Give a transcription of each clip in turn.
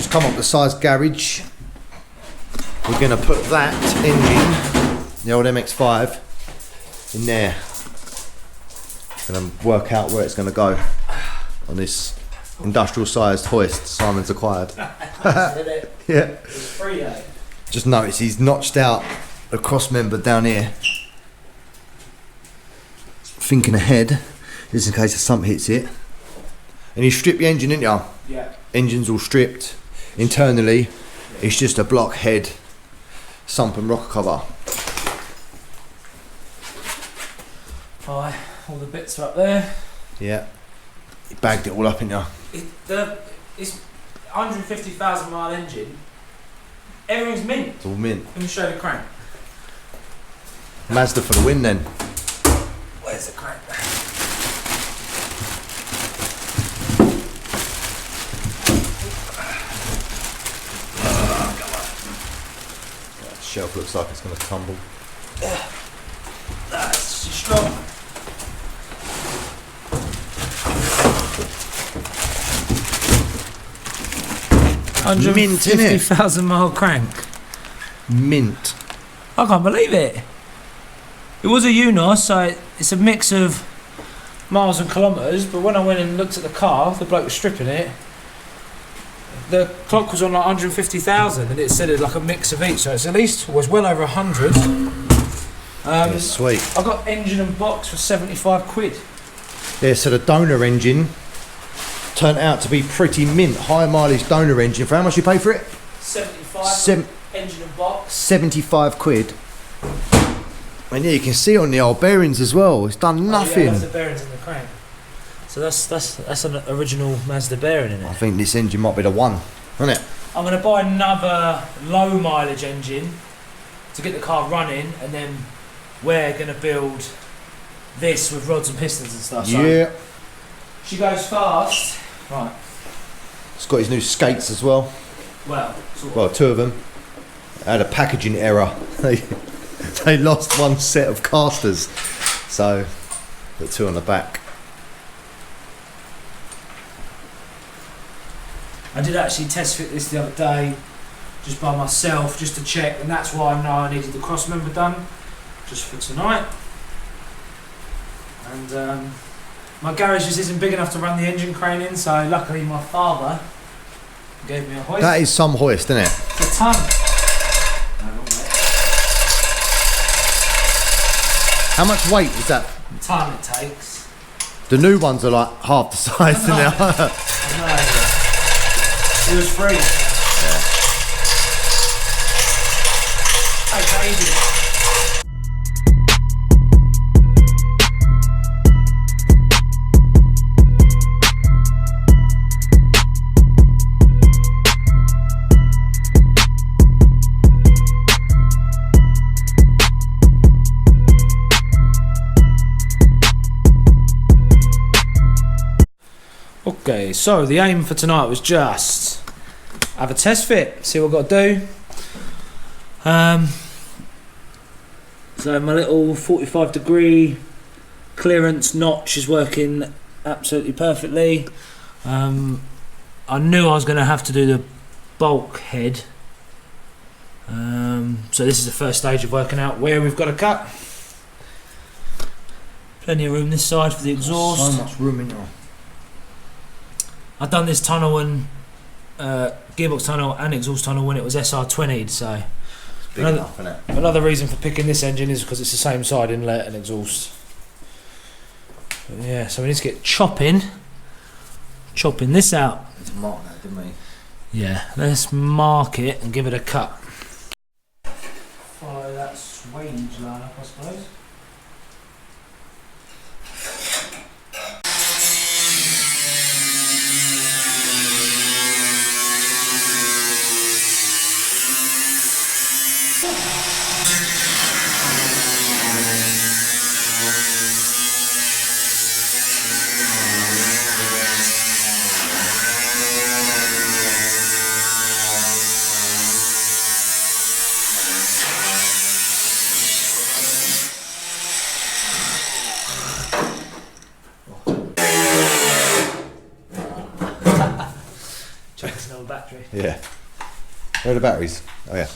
just come up the size garage. We're going to put that engine, the old MX-5, in there. Going to work out where it's going to go on this industrial sized hoist Simon's acquired. Yeah. It's free, eh? Just notice he's notched out a cross member down here. Thinking ahead, just in case something hits it. And you strip the engine, didn't you? Yeah. Engine's all stripped. Internally, it's just a block head, sump and rocker cover. Alright, all the bits are up there. Yeah. You bagged it all up, didn't you? It's 150,000 mile engine. Everything's mint. It's all mint. Let me show you the crank. Mazda for the win then. Where's the crank? That shelf looks like it's going to tumble. That's strong. Mint, innit? 150,000 mile crank. Mint. I can't believe it. It was a Unos, so it's a mix of miles and kilometres, but when I went and looked at the car, the bloke was stripping it, the clock was on like 150,000 and it said it like a mix of each, so it's at least was well over 100. Yeah, sweet. I got engine and box for 75 quid. Yeah, so the donor engine turned out to be pretty mint. High mileage donor engine. For how much you pay for it? 75 engine and box. 75 quid. And yeah, you can see on the old bearings as well. It's done nothing. Yeah, that's the bearings in the crank. So that's an original Mazda bearing in it. I think this engine might be the one, isn't it? I'm going to buy another low mileage engine to get the car running, and then we're going to build this with rods and pistons and stuff. Yeah. So she goes fast. Right. It's got his new skates as well. Well, sort of. Well, two of them. Had a packaging error. They lost one set of casters, so put two on the back. I did actually test fit this the other day, just by myself, just to check, and that's why I know I needed the cross member done, just for tonight. And my garage just isn't big enough to run the engine crane in, so luckily my father gave me a hoist. That is some hoist, isn't it? It's a ton. How much weight is that? The time it takes. The new ones are like half the size, isn't it? I know, yeah. It was free. Yeah. Okay, easy. Okay, so the aim for tonight was just have a test fit, see what I've got to do. So my little 45 degree clearance notch is working absolutely perfectly. I knew I was going to have to do the bulk head. So this is the first stage of working out where we've got to cut. Plenty of room this side for the exhaust. So much room in there. I've done this tunnel and gearbox tunnel and exhaust tunnel when it was SR20'd, so It's big enough, isn't it? another reason for picking this engine is because it's the same side inlet and exhaust. But yeah, so we need to get chopping this out. Let's mark that, didn't we? Yeah, let's mark it and give it a cut. Follow that swage line up, I suppose. There's no battery. Yeah. Where are the batteries? Oh yeah.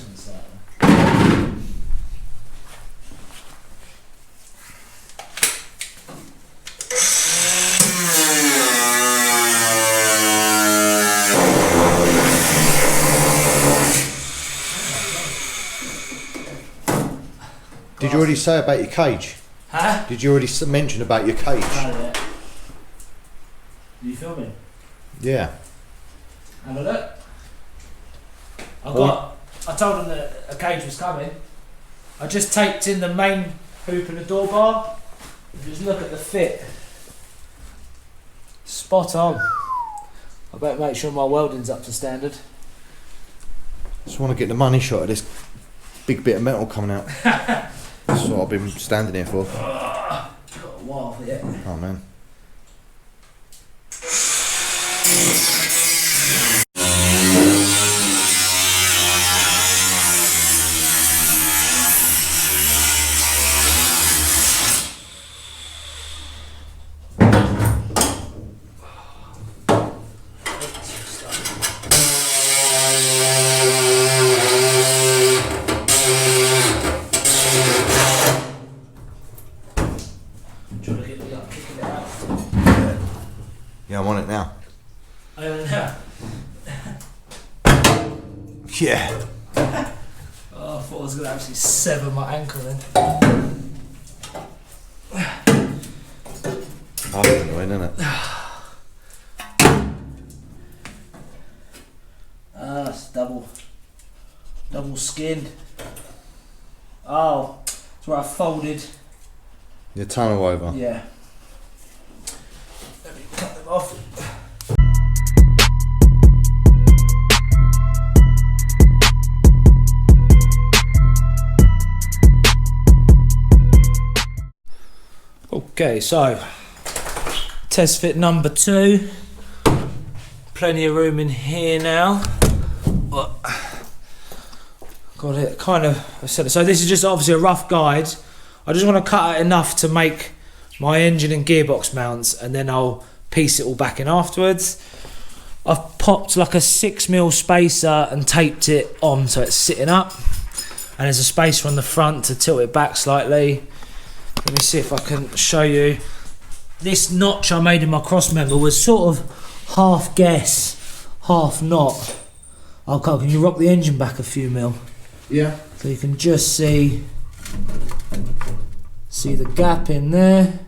Did you already say about your cage? Huh? Did you already mention about your cage? Oh, yeah. Are you filming? Yeah. Have a look. I told them that a cage was coming. I just taped in the main hoop and the door bar. Just look at the fit. Spot on. I better make sure my welding's up to standard. Just want to get the money shot of this big bit of metal coming out. That's what I've been standing here for. Got a while yet. Oh man. Yeah, I'm on it now. I don't know. Yeah. Oh, I thought I was going to actually sever my ankle then. That's annoying, isn't it? It's double skinned. Oh, it's where I folded. Your tunnel over. Yeah. Let me cut them off. Okay, so test fit number 2. Plenty of room in here now. Got it kind of set. So this is just obviously a rough guide. I just want to cut out enough to make my engine and gearbox mounts, and then I'll piece it all back in afterwards. I've popped like a 6mm spacer and taped it on so it's sitting up, and there's a spacer on the front to tilt it back slightly. Let me see if I can show you. This notch I made in my cross member was sort of half guess, half not. Okay, can you rock the engine back a few mil? Yeah. So you can just see the gap in there,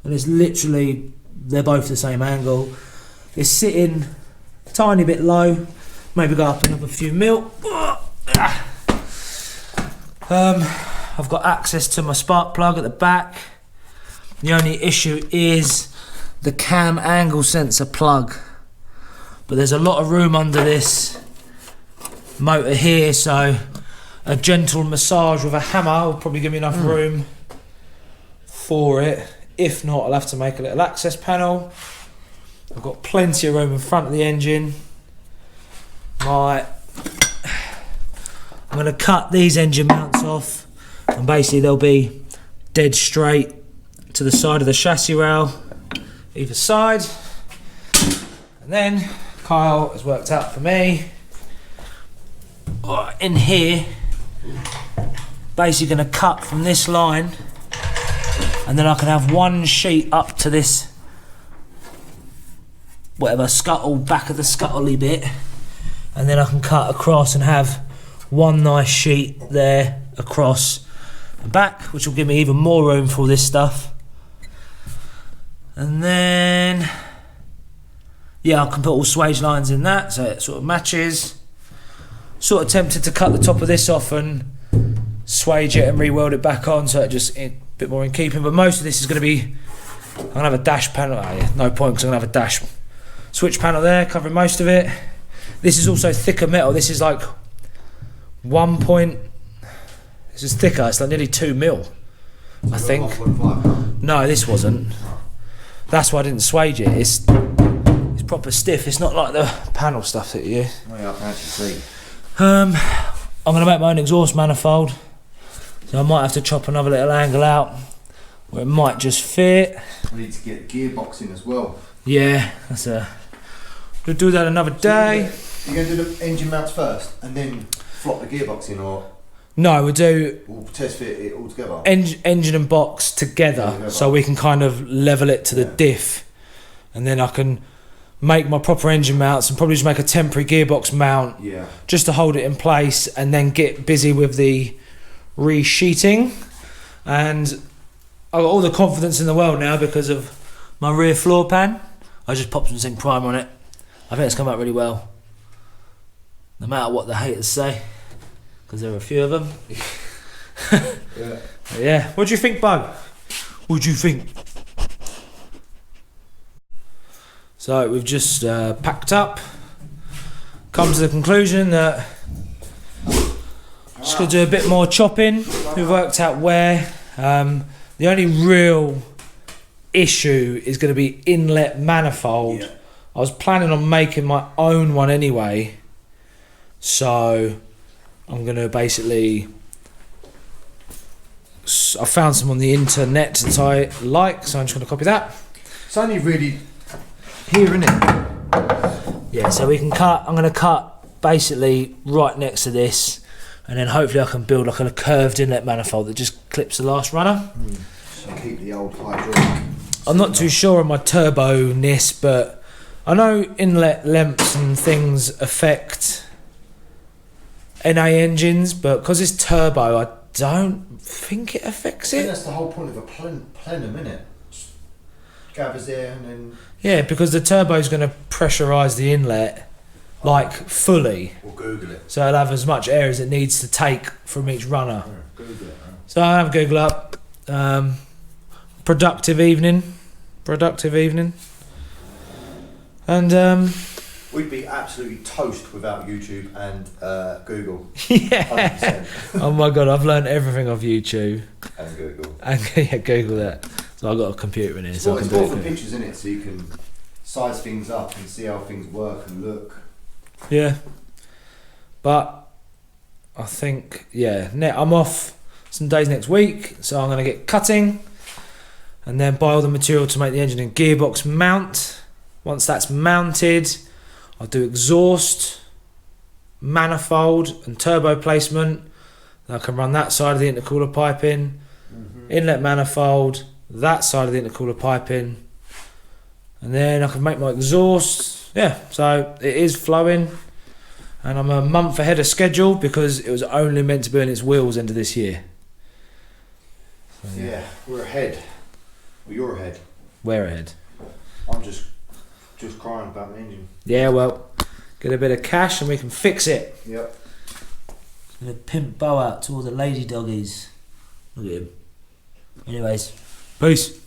and it's literally, they're both the same angle. It's sitting a tiny bit low, maybe go up another few mil. I've got access to my spark plug at the back. The only issue is the cam angle sensor plug, but there's a lot of room under this motor here, so a gentle massage with a hammer will probably give me enough room for it. If not, I'll have to make a little access panel. I've got plenty of room in front of the engine. I'm going to cut these engine mounts off, and basically they'll be dead straight to the side of the chassis rail, either side. And then Kyle has worked out for me, in here, basically going to cut from this line, and then I can have one sheet up to this whatever scuttle, back of the scuttly bit, and then I can cut across and have one nice sheet there across the back, which will give me even more room for all this stuff. And then yeah, I can put all swage lines in that so it sort of matches. Sort of tempted to cut the top of this off and swage it and re-weld it back on so it just a bit more in keeping, but most of this is going to be, I'm going to have a dash panel. Oh yeah, no point, because I'm going to have a dash switch panel there covering most of it. This is also thicker metal. This is like this is thicker, it's like nearly 2mm, I think. 1.5. No, this wasn't. That's why I didn't swage it. It's proper stiff. It's not like the panel stuff that you use. Oh yeah, I can actually see. I'm going to make my own exhaust manifold, so I might have to chop another little angle out where it might just fit. I need to get gearbox in as well. Yeah, that's a We'll do that another day. You're going to do the engine mounts first and then flop the gearbox in, or No, we'll do we'll test fit it all together? engine and box together, so we can kind of level it to the diff, and then I can make my proper engine mounts and probably just make a temporary gearbox mount just to hold it in place, and then get busy with the resheeting. And I've got all the confidence in the world now because of my rear floor pan. I just popped some zinc primer on it. I think it's come out really well, no matter what the haters say, because there are a few of them. Yeah. What do you think, Bo? What do you think? So we've just packed up, come to the conclusion that just going to do a bit more chopping. We've worked out where. The only real issue is going to be inlet manifold. I was planning on making my own one anyway, so I'm going to basically, I found some on the internet that I like, so I'm just going to copy that. It's only really here, isn't it? Yeah, so we can cut, I'm going to cut basically right next to this, and then hopefully I can build like a curved inlet manifold that just clips the last runner. So keep the old hydraulic. I'm not too sure on my turbo-ness, but I know inlet lengths and things affect NA engines, but because it's turbo, I don't think it affects I think it. that's the whole point of a plenum, isn't it? Just gathers there and then... Yeah, because the turbo is going to pressurise the inlet like fully. We'll Google it. So it'll have as much air as it needs to take from each runner. Yeah, Google it. So I'll have a Google up. Productive evening. And we'd be absolutely toast without YouTube and Google. yeah. 100%. Oh my god, I've learned everything off YouTube. And Google. And yeah, Google that. So I've got a computer in here, so I can It's do more for it. pictures, isn't it? So you can size things up and see how things work and look. Yeah. But I think, yeah, I'm off some days next week, so I'm going to get cutting and then buy all the material to make the engine and gearbox mount. Once that's mounted, I'll do exhaust, manifold and turbo placement. Then I can run that side of the intercooler pipe in, inlet manifold, that side of the intercooler pipe in, and then I can make my exhaust. Yeah, so it is flowing, and I'm a month ahead of schedule because it was only meant to be on its wheels end of this year. So, Yeah, we're ahead. Well, you're ahead. We're ahead. I'm just crying about my engine. Yeah, well, get a bit of cash and we can fix it. Yep. Gonna pimp Bo out to all the lady doggies. Look at him. Anyways, peace.